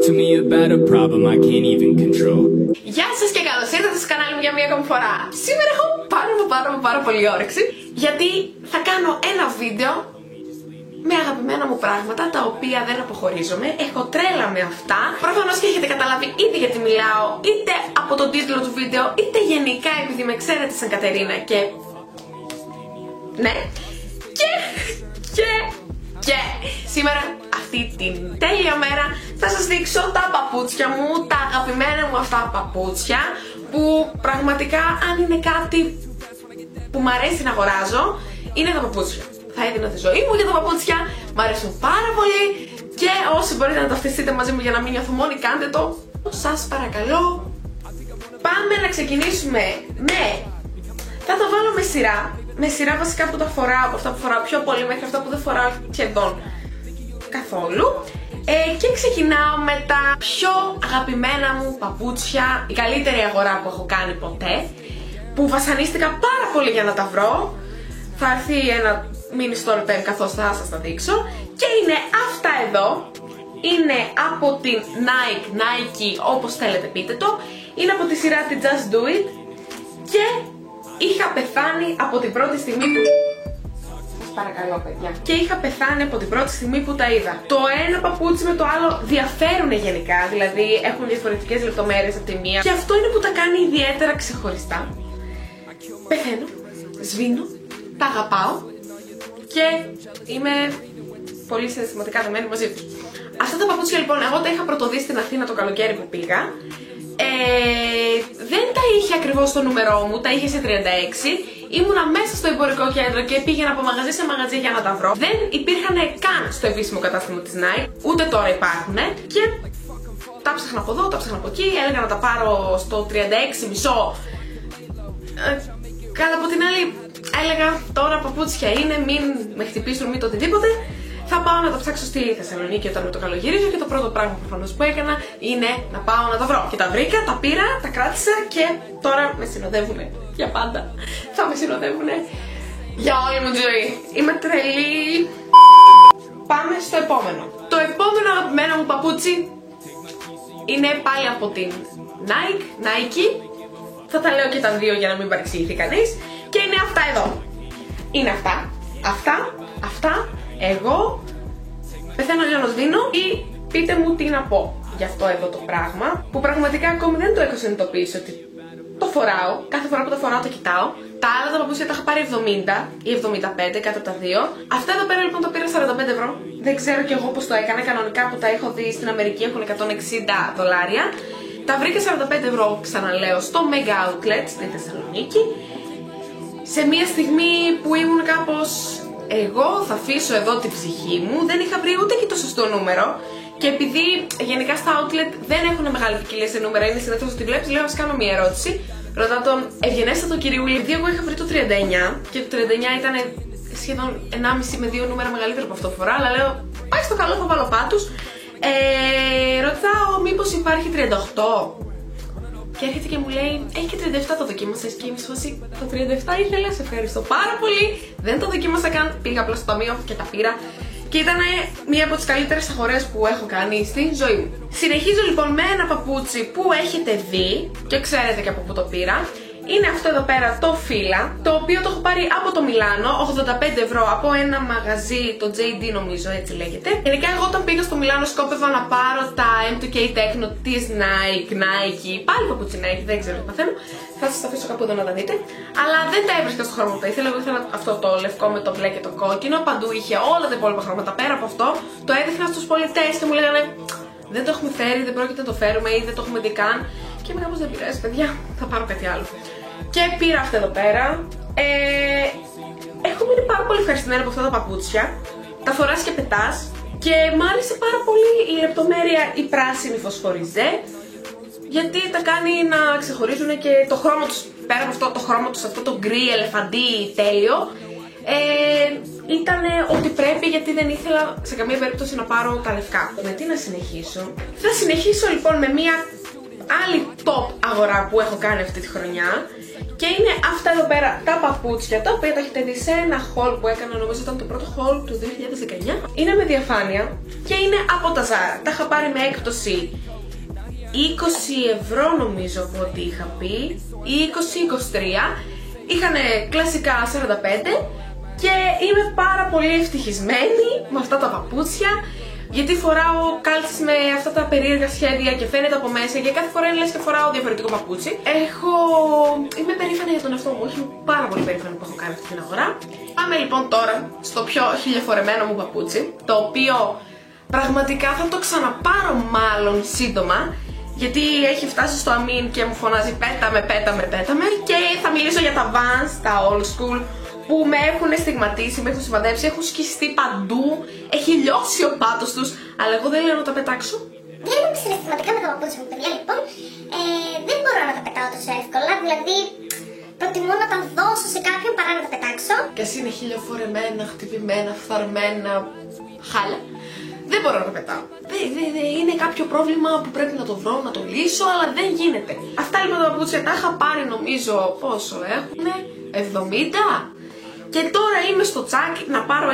to me about a problem I can't even control. Γεια σας και καλώς ήρθατε στο κανάλι μου για μία ακόμη φορά. Σήμερα έχω πάρα πολύ όρεξη, γιατί θα κάνω ένα βίντεο με αγαπημένα μου πράγματα, τα οποία δεν αποχωρίζομαι. Έχω τρέλα με αυτά. Προφανώς και έχετε καταλάβει είτε γιατί μιλάω, είτε από τον τίτλο του βίντεο, είτε γενικά επειδή με ξέρετε σαν Κατερίνα και... ναι. Και σήμερα, αυτή την τέλεια μέρα, θα σας δείξω τα παπούτσια μου, τα αγαπημένα μου αυτά παπούτσια, που πραγματικά αν είναι κάτι που μου αρέσει να αγοράζω, είναι τα παπούτσια. Θα έδινα τη ζωή μου για τα παπούτσια, μου αρέσουν πάρα πολύ και όσοι μπορείτε να ταυτιστείτε μαζί μου για να μην νιώθω μόνη, κάντε το. Σας παρακαλώ. Πάμε να ξεκινήσουμε με... θα τα βάλω με σειρά βασικά που τα φοράω, από αυτά που φοράω πιο πολύ μέχρι αυτά που δεν φοράω σχεδόν καθόλου. Και ξεκινάω με τα πιο αγαπημένα μου παπούτσια, η καλύτερη αγορά που έχω κάνει ποτέ, που βασανίστηκα πάρα πολύ για να τα βρω. Θα έρθει ένα mini story time καθώς θα σας τα δείξω. Και είναι αυτά εδώ. Είναι από την Nike, όπως θέλετε πείτε το. Είναι από τη σειρά τη Just Do It. Και είχα πεθάνει από την πρώτη στιγμή που... παρακαλώ παιδιά. Και είχα πεθάνει από την πρώτη στιγμή που τα είδα. Το ένα παπούτσι με το άλλο διαφέρουν γενικά, δηλαδή έχουν διαφορετικές λεπτομέρειες από τη μία. Και αυτό είναι που τα κάνει ιδιαίτερα ξεχωριστά. Πεθαίνω, σβήνω, τα αγαπάω και είμαι πολύ συναισθηματικά δεμένη μαζί τους. Αυτά τα παπούτσια λοιπόν εγώ τα είχα πρωτοδεί στην Αθήνα το καλοκαίρι που πήγα. Δεν τα είχε ακριβώς στο νούμερό μου, τα είχε σε 36. Ήμουνα μέσα στο εμπορικό κέντρο και πήγαινα από μαγαζί σε μαγαζί για να τα βρω. Δεν υπήρχαν καν στο επίσημο κατάστημα της Nike, ούτε τώρα υπάρχουν. Και τα ψάχνα από εδώ, τα ψάχνα από εκεί, έλεγα να τα πάρω στο 36,5. Καλά από την άλλη, έλεγα τώρα παπούτσια είναι, μην με χτυπήσουν, μην το οτιδήποτε. Θα πάω να τα ψάξω στη Θεσσαλονίκη όταν με το καλογυρίζω και το πρώτο πράγμα προφανώς που έκανα είναι να πάω να τα βρω. Και τα βρήκα, τα πήρα, τα κράτησα και τώρα με συνοδεύουνε για πάντα. Θα με συνοδεύουνε για όλη μου τη ζωή. Είμαι τρελή. Πάμε στο επόμενο. Το επόμενο αγαπημένο μου παπούτσι είναι πάλι από την Nike. Θα τα λέω και τα δύο για να μην παρεξηγηθεί κανείς. Και είναι αυτά εδώ. Είναι αυτά. Εγώ πεθαίνω για να σβήνω ή πείτε μου τι να πω για αυτό εδώ το πράγμα, που πραγματικά ακόμη δεν το έχω συνειδητοποιήσει ότι το φοράω. Κάθε φορά που το φοράω το κοιτάω. Τα άλλα τα παπούτσια τα είχα πάρει 70 ή 75, κάτω από τα δύο. Αυτά εδώ πέρα λοιπόν τα πήρα 45 ευρώ. Δεν ξέρω κι εγώ πως το έκανα. Κανονικά που τα έχω δει στην Αμερική έχουν $160. Τα βρήκα 45 ευρώ, ξαναλέω, στο Mega Outlet στη Θεσσαλονίκη. Σε μια στιγμή που ήμουν κάπως... εγώ θα αφήσω εδώ την ψυχή μου, δεν είχα βρει ούτε και το σωστό νούμερο. Και επειδή γενικά στα outlet δεν έχουν μεγάλη ποικιλία σε νούμερα, είναι συνήθως ότι βλέπεις, λέω, ας κάνω μια ερώτηση. Ρωτάω τον ευγενέστατο κυριούλη, επειδή εγώ είχα βρει το 39 και το 39 ήταν σχεδόν 1,5 με 2 νούμερα μεγαλύτερο από αυτό που φορά, αλλά λέω, πάει στο καλό, θα βάλω πάτους. Ρωτάω μήπως υπάρχει 38. Και έρχεται και μου λέει, έχει και 37, το δοκίμασες? Και είμαι σφασί, το 37 ήθελα, σε ευχαριστώ πάρα πολύ. Δεν το δοκίμασα καν, πήγα απλά στο ταμείο και τα πήρα. Και ήταν μία από τις καλύτερες αγορές που έχω κάνει στη ζωή μου. Συνεχίζω λοιπόν με ένα παπούτσι που έχετε δει και ξέρετε και από πού το πήρα. Είναι αυτό εδώ πέρα το Fila, το οποίο το έχω πάρει από το Μιλάνο, 85 ευρώ από ένα μαγαζί, το JD νομίζω έτσι λέγεται. Γενικά εγώ όταν πήγα στο Μιλάνο σκόπευα να πάρω τα M2K Techno της Nike, πάλι παπούτσι Nike, δεν ξέρω τι παθαίνω. Θα σας τα αφήσω κάπου εδώ να τα δείτε. Αλλά δεν τα έβρισκα στο χρώμα που τα ήθελα, εγώ ήθελα αυτό το λευκό με το μπλε και το κόκκινο. Παντού είχε όλα τα υπόλοιπα χρώματα. Πέρα από αυτό, το έδειχνα στους πολιτές και μου λέγανε δεν το έχουμε φέρει, δεν πρόκειται να το φέρουμε ή δεν το έχουμε δει καν. Και είμαι κάπως δεν πειράζει, παιδιά, θα πάρω κάτι άλλο. Και πήρα αυτά εδώ πέρα. Έχω μείνει πάρα πολύ ευχαριστημένη από αυτά τα παπούτσια. Τα φοράς και πετάς. Και μ' άρεσε πάρα πολύ η λεπτομέρεια η πράσινη φωσφοριζέ, γιατί τα κάνει να ξεχωρίζουν και το χρώμα τους. Πέρα από αυτό το χρώμα τους, αυτό το γκρι ελεφαντί τέλειο, ήταν ό,τι πρέπει, γιατί δεν ήθελα σε καμία περίπτωση να πάρω τα λευκά. Με τι να συνεχίσω? Θα συνεχίσω λοιπόν με μία άλλη top αγορά που έχω κάνει αυτή τη χρονιά. Και είναι αυτά εδώ πέρα τα παπούτσια, τα οποία τα έχετε δει σε ένα haul που έκανα, νομίζω ήταν το πρώτο haul του 2019. Είναι με διαφάνεια και είναι από τα Zara. Τα είχα πάρει με έκπτωση 20 ευρώ νομίζω από ό,τι είχα πει, ή 20-23. Είχανε κλασικά 45 και είμαι πάρα πολύ ευτυχισμένη με αυτά τα παπούτσια. Γιατί φοράω κάλτσες με αυτά τα περίεργα σχέδια και φαίνεται από μέσα και κάθε φορά είναι λες και φοράω διαφορετικό παπούτσι. Είμαι περήφανη για τον εαυτό μου, είμαι πάρα πολύ περήφανη που έχω κάνει αυτή την αγορά. Πάμε λοιπόν τώρα στο πιο χιλιοφορεμένο μου παπούτσι, το οποίο πραγματικά θα το ξαναπάρω μάλλον σύντομα, γιατί έχει φτάσει στο αμήν και μου φωνάζει πέταμε, πέταμε, πέταμε. Και θα μιλήσω για τα Vans, τα old school, που με έχουν στιγματίσει, με έχουν σημαδέψει, έχουν σκιστεί παντού, έχει λιώσει ο πάτος τους, αλλά εγώ δεν λέω να τα πετάξω. Βγαίνουμε συναισθηματικά με τα παπούτσια μου, παιδιά, λοιπόν. Δεν μπορώ να τα πετάω τόσο εύκολα, δηλαδή προτιμώ να τα δώσω σε κάποιον παρά να τα πετάξω. Και ας είναι χιλιοφορεμένα, χτυπημένα, φθαρμένα, χάλια. Δεν μπορώ να τα πετάω. Είναι κάποιο πρόβλημα που πρέπει να το βρω, να το λύσω, αλλά δεν γίνεται. Αυτά λοιπόν τα παπούτσια τα είχα πάρει νομίζω πόσο έχουνε, 70. Και τώρα είμαι στο τσάκι να πάρω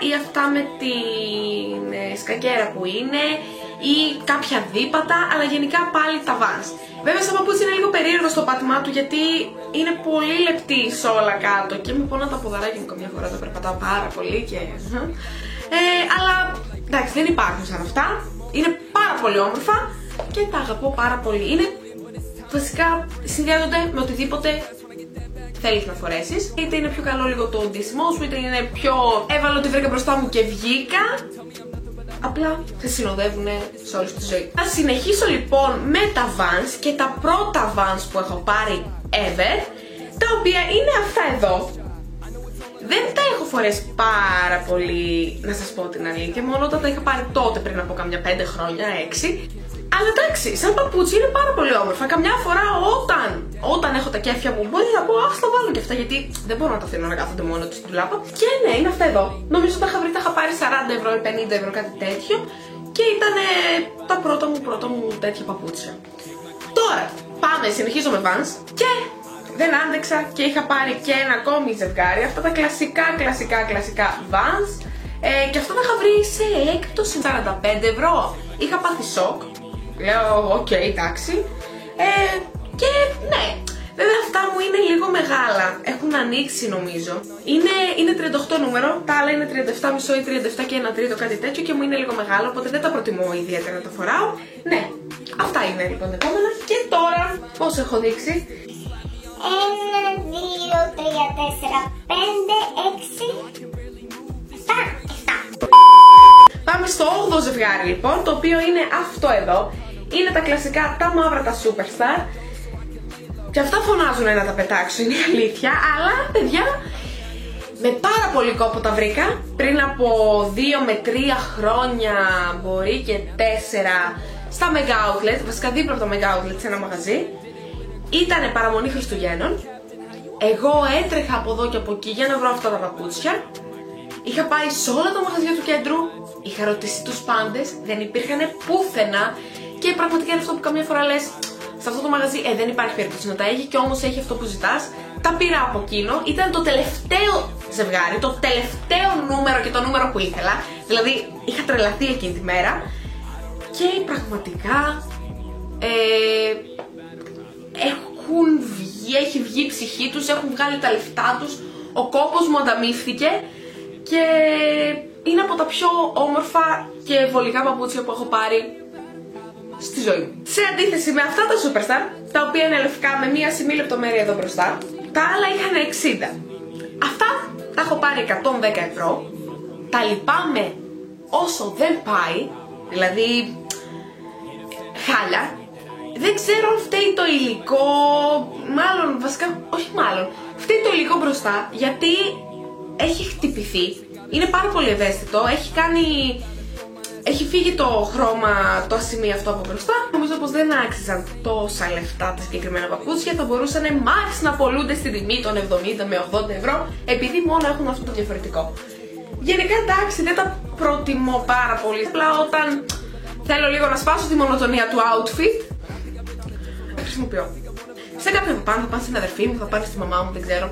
ή αυτά με την σκακέρα που είναι, ή κάποια δίπατα, αλλά γενικά πάλι τα Vans. Βέβαια στα παπούτσια είναι λίγο περίεργο στο πάτημά του, γιατί είναι πολύ λεπτή σε όλα κάτω και με πονά τα ποδαράκια μου καμιά φορά, τα περπατάω πάρα πολύ και... αλλά εντάξει, δεν υπάρχουν σαν αυτά, είναι πάρα πολύ όμορφα και τα αγαπώ πάρα πολύ. Είναι βασικά συνδυάζονται με οτιδήποτε θέλεις να φορέσεις. Είτε είναι πιο καλό λίγο το ντύσιμό σου, είτε είναι πιο έβαλα ότι βρήκα μπροστά μου και βγήκα. Απλά σε συνοδεύουν σε όλη τη ζωή. Θα συνεχίσω λοιπόν με τα Vans και τα πρώτα Vans που έχω πάρει ever, τα οποία είναι αυτά εδώ. Δεν τα έχω φορέσει πάρα πολύ, να σας πω την αλήθεια, μόνο όταν τα είχα πάρει τότε πριν από καμιά 5 χρόνια, 6. Αλλά εντάξει, σαν παπούτσι είναι πάρα πολύ όμορφα. Καμιά φορά όταν έχω τα κέφια μου, μπορεί να πω αχ, τα βάλω και αυτά, γιατί δεν μπορώ να τα αφήνω να κάθονται μόνο τους στην τουλάπα. Και ναι, είναι αυτά εδώ. Νομίζω τα είχα βρει, τα είχα πάρει 40 ευρώ ή 50 ευρώ, κάτι τέτοιο. Και ήταν τα πρώτα μου τέτοια παπούτσια. Τώρα πάμε, συνεχίζω με Vans. Και δεν άντεξα και είχα πάρει και ένα ακόμη ζευγάρι. Αυτά τα κλασικά Vans. Και αυτά τα είχα βρει σε έκπτωση 45 ευρώ. Είχα πάθει σοκ. Λέω, οκ, εντάξει. Και ναι, βέβαια αυτά μου είναι λίγο μεγάλα. Έχουν ανοίξει νομίζω. Είναι 38 νούμερο, τα άλλα είναι 37,5 ή 37 και 1 τρίτο, κάτι τέτοιο, και μου είναι λίγο μεγάλο, οπότε δεν τα προτιμώ ιδιαίτερα να τα φοράω. Ναι, αυτά είναι λοιπόν τα επόμενα. Και τώρα, πώς έχω δείξει? 1, 2, 3, 4, 5, 6, 7. Πάμε στο 8ο ζευγάρι λοιπόν, το οποίο είναι αυτό εδώ. Είναι τα κλασικά, τα μαύρα, τα Superstar. Και αυτά φωνάζουν να τα πετάξω, είναι η αλήθεια. Αλλά παιδιά, με πάρα πολύ κόπο τα βρήκα. Πριν από 2 με 3 χρόνια, μπορεί και 4, στα Mega Outlet. Βασικά δίπλα από το Mega Outlet, σε ένα μαγαζί. Ήτανε παραμονή Χριστουγέννων. Εγώ έτρεχα από εδώ και από εκεί για να βρω αυτά τα παπούτσια. Είχα πάει σε όλα τα μαγαζιά του κέντρου, είχα ρωτήσει τους πάντες, δεν υπήρχαν πουθενά. Και πραγματικά είναι αυτό που καμιά φορά λες, σε αυτό το μαγαζί δεν υπάρχει περίπτωση να τα έχει, και όμως έχει αυτό που ζητάς. Τα πήρα από εκείνο, ήταν το τελευταίο ζευγάρι, το τελευταίο νούμερο και το νούμερο που ήθελα. Δηλαδή είχα τρελαθεί εκείνη τη μέρα. Και πραγματικά έχει βγει η ψυχή τους, έχουν βγάλει τα λεφτά τους, ο κόπος μου ανταμείφθηκε. Και είναι από τα πιο όμορφα και βολικά παπούτσια που έχω πάρει στη ζωή μου. Σε αντίθεση με αυτά τα Superstar, τα οποία είναι λευκά με μία σημή λεπτομέρεια εδώ μπροστά, τα άλλα είχαν 60. Αυτά τα έχω πάρει 110 ευρώ. Τα λυπάμαι όσο δεν πάει, δηλαδή χάλια. Δεν ξέρω αν φταίει το υλικό, φταίει το υλικό μπροστά, γιατί έχει χτυπηθεί, είναι πάρα πολύ ευαίσθητο, έχει φύγει το χρώμα, το ασημί αυτό από μπροστά. Νομίζω πως δεν άξιζαν τόσα λεφτά τα συγκεκριμένα παπούτσια, θα μπορούσαν max να πωλούνται στην τιμή των 70 με 80 ευρώ, επειδή μόνο έχουν αυτό το διαφορετικό. Γενικά εντάξει, δεν τα προτιμώ πάρα πολύ, απλά όταν θέλω λίγο να σπάσω τη μονοτονία του outfit, χρησιμοποιώ. Σε κάποιον θα πάνε στην αδερφή μου, θα πάνε στη μαμά μου, δεν ξέρω.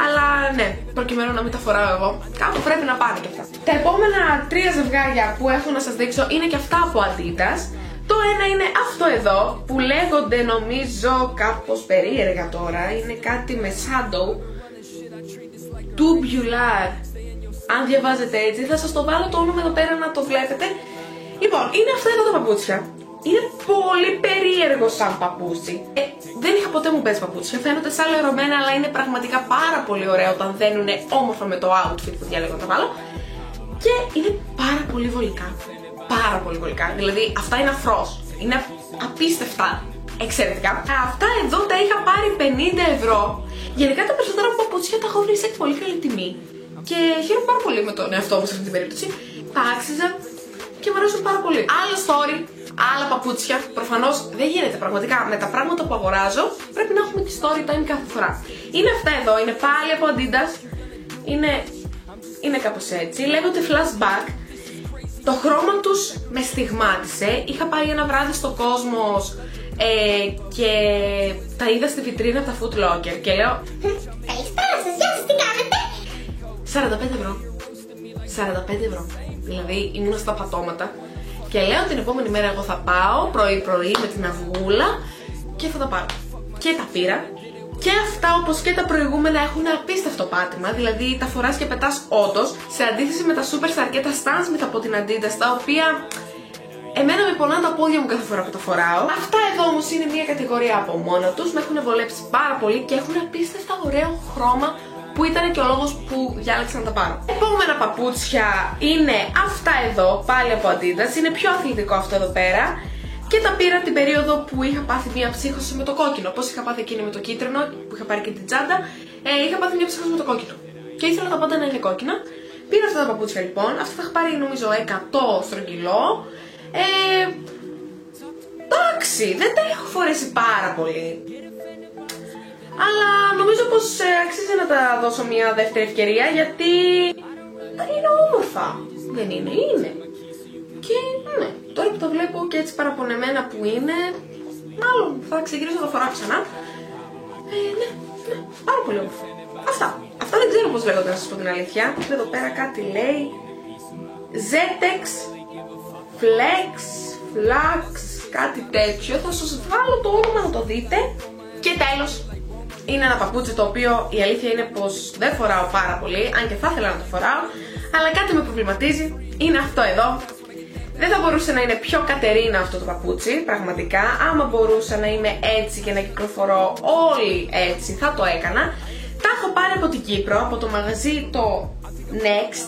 Αλλά ναι, προκειμένου να μην τα φοράω εγώ, κάπου πρέπει να πάνε και αυτά. Τα επόμενα 3 ζευγάρια που έχω να σας δείξω είναι και αυτά από Adidas. Το ένα είναι αυτό εδώ που λέγονται νομίζω κάπως περίεργα τώρα. Είναι κάτι με shadow. Tubular. Αν διαβάζετε έτσι, θα σας το βάλω το όνομα εδώ πέρα να το βλέπετε. Λοιπόν, είναι αυτά εδώ τα παπούτσια. Είναι πολύ περίεργο σαν παπούτσι. Δεν είχα ποτέ μου πέσει παπούτσια. Φαίνονται σαν λερωμένα, αλλά είναι πραγματικά πάρα πολύ ωραία όταν δένουνε όμορφα με το outfit που διάλεγα να τα βάλω. Και είναι πάρα πολύ βολικά. Πάρα πολύ βολικά. Δηλαδή, αυτά είναι αφρός. Είναι απίστευτα εξαιρετικά. Αυτά εδώ τα είχα πάρει 50 ευρώ. Γενικά τα περισσότερα παπούτσια τα έχω βρει σε πολύ καλή τιμή. Και χαίρομαι πάρα πολύ με τον εαυτό μου σε αυτή την περίπτωση. Τα άξιζα και μου αρέσουν πάρα πολύ. Άλλο story, άλλα παπούτσια. Προφανώς δεν γίνεται πραγματικά. Με τα πράγματα που αγοράζω πρέπει να έχουμε τη story time κάθε φορά. Είναι αυτά εδώ, είναι πάλι από Adidas. Είναι κάπως έτσι. Λέγονται flashback. Το χρώμα τους με στιγμάτισε. Είχα πάει ένα βράδυ στο Κόσμος και τα είδα στη βιτρίνα από τα Foot Locker και λέω Καλησπέρα σας, γεια σας, τι κάνετε? 45 ευρώ. 45 ευρώ. Δηλαδή ήμουν στα πατώματα και λέω την επόμενη μέρα εγώ θα πάω πρωί-πρωί με την αυγούλα και θα τα πάρω. Και τα πήρα. Και αυτά όπως και τα προηγούμενα έχουν απίστευτο πάτημα, δηλαδή τα φοράς και πετάς όντως, σε αντίθεση με τα Superstar και τα Stan Smith από την Adidas, τα οποία εμένα με πονάνε τα πόδια μου κάθε φορά που τα φοράω. Αυτά εδώ όμως είναι μια κατηγορία από μόνα τους, με έχουν βολέψει πάρα πολύ και έχουν απίστευτα ωραίο χρώμα που ήταν και ο λόγος που διάλεξα να τα πάρω. Επόμενα παπούτσια είναι αυτά εδώ, πάλι από Adidas, είναι πιο αθλητικό αυτό εδώ πέρα. Και τα πήρα την περίοδο που είχα πάθει μια ψύχωση με το κόκκινο. Πώς είχα πάθει εκείνη με το κίτρινο, που είχα πάρει και την τσάντα, είχα πάθει μια ψύχωση με το κόκκινο. Και ήθελα τα πάντα να είναι κόκκινα. Πήρα αυτά τα παπούτσια λοιπόν. Αυτά τα είχα πάρει νομίζω 100 στρογγυλό. Εντάξει, δεν τα έχω φορέσει πάρα πολύ. Αλλά νομίζω πως αξίζει να τα δώσω μια δεύτερη ευκαιρία γιατί είναι όμορφα. Δεν είναι, είναι. Και ναι, τώρα που τα βλέπω και έτσι παραπονεμένα που είναι, μάλλον θα ξεκινήσω να τα φοράω ξανά. Ναι, πάρα πολύ όμορφα. Αυτά δεν ξέρω πώς λέγονται να σας πω την αλήθεια. Εδώ πέρα κάτι λέει Zetex, Flex, Flax, κάτι τέτοιο. Θα σας βάλω το όνομα να το δείτε. Και τέλος, είναι ένα παπούτσι το οποίο η αλήθεια είναι πως δεν φοράω πάρα πολύ, αν και θα ήθελα να το φοράω, αλλά κάτι με προβληματίζει, είναι αυτό εδώ. Δεν θα μπορούσε να είναι πιο Κατερίνα αυτό το παπούτσι, πραγματικά. Άμα μπορούσα να είμαι έτσι και να κυκλοφορώ όλοι έτσι, θα το έκανα. Τα έχω πάρει από την Κύπρο, από το μαγαζί το Next.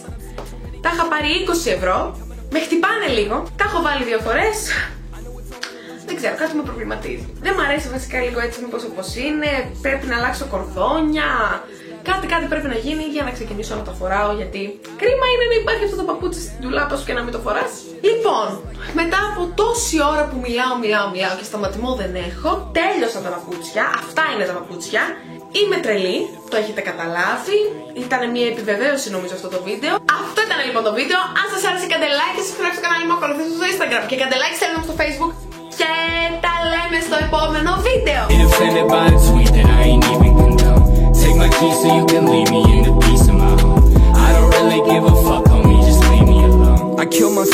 Τα είχα πάρει 20 ευρώ. Με χτυπάνε λίγο. Τα έχω βάλει 2 φορές. Δεν ξέρω, κάτι με προβληματίζει. Δεν μου αρέσει βασικά λίγο έτσι μήπως όπως είναι. Πρέπει να αλλάξω κορδόνια. Κάτι πρέπει να γίνει για να ξεκινήσω να το φοράω, γιατί κρίμα είναι να υπάρχει αυτό το παπούτσι στην ντουλάπα σου και να μην το φοράς. Λοιπόν, μετά από τόση ώρα που μιλάω και σταματημό δεν έχω, τέλειωσαν τα παπούτσια. Αυτά είναι τα παπούτσια. Είμαι τρελή, το έχετε καταλάβει. Ήταν μια επιβεβαίωση νομίζω αυτό το βίντεο. Αυτό ήταν λοιπόν το βίντεο. Αν σας άρεσε κάντε like και subscribe στο κανάλι μου, ακολουθήστε στο Instagram και κάντε like στο Facebook. Και τα λέμε στο επόμενο βίντεο. Take my keys so you can leave me in the peace of my home. I don't really give a fuck, homie, just leave me alone. I kill my